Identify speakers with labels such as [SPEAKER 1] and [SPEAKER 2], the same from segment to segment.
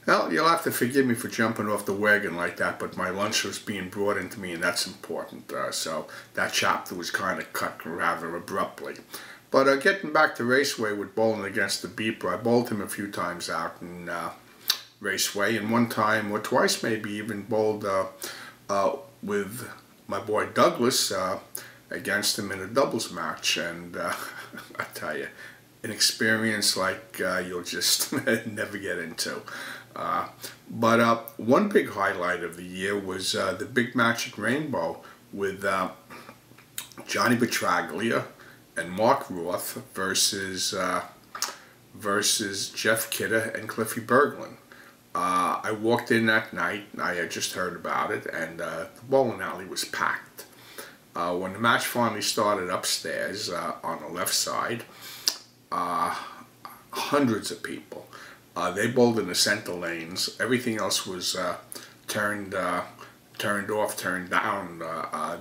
[SPEAKER 1] Well, you'll have to forgive me for jumping off the wagon like that, but my lunch was being brought into me, and that's important. So that chapter was kind of cut rather abruptly. But getting back to Raceway with bowling against the Beeper, I bowled him a few times out in Raceway, and one time or twice maybe even bowled with my boy Douglas against him in a doubles match, and I tell you, an experience like you'll just never get into. But one big highlight of the year was the big match at Rainbow with Johnny Petraglia and Mark Roth versus Jeff Kidder and Cliffy Berglund. I walked in that night, I had just heard about it, and the bowling alley was packed. When the match finally started upstairs on the left side, hundreds of people. They bowled in the center lanes. Everything else was turned off, turned down.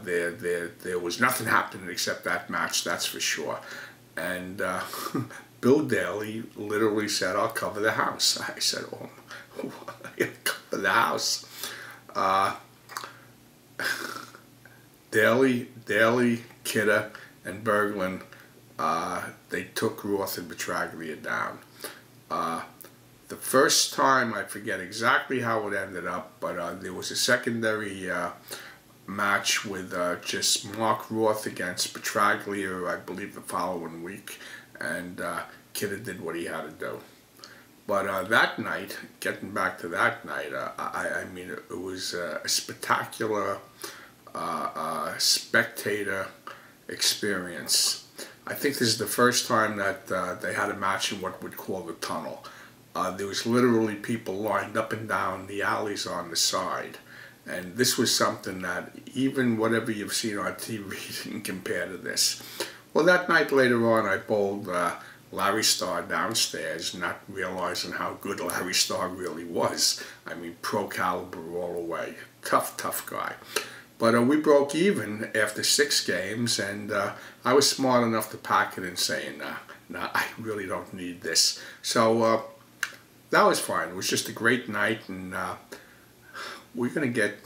[SPEAKER 1] There was nothing happening except that match, that's for sure. And Bill Daly literally said, "I'll cover the house." I said, "Oh, I'll cover the house." Daly, Kidder, and Berglund, they took Roth and Petraglia down. The first time, I forget exactly how it ended up, but there was a secondary match with just Mark Roth against Petraglia, I believe the following week, and Kidder did what he had to do. But that night, getting back to that night, I mean, it was a spectacular spectator experience. I think this is the first time that they had a match in what we'd call the tunnel. There was literally people lined up and down the alleys on the side. And this was something that even whatever you've seen on TV didn't compare to this. Well, that night later on, I bowled Larry Starr downstairs, not realizing how good Larry Starr really was. I mean, pro caliber all the way. Tough guy. But we broke even after 6 games, and I was smart enough to pack it and say, nah, I really don't need this. So that was fine. It was just a great night, and we're gonna get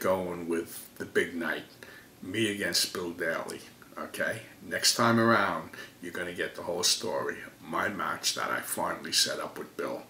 [SPEAKER 1] going with the big night. Me against Bill Daly. Okay, next time around, you're gonna get the whole story. My match that I finally set up with Bill.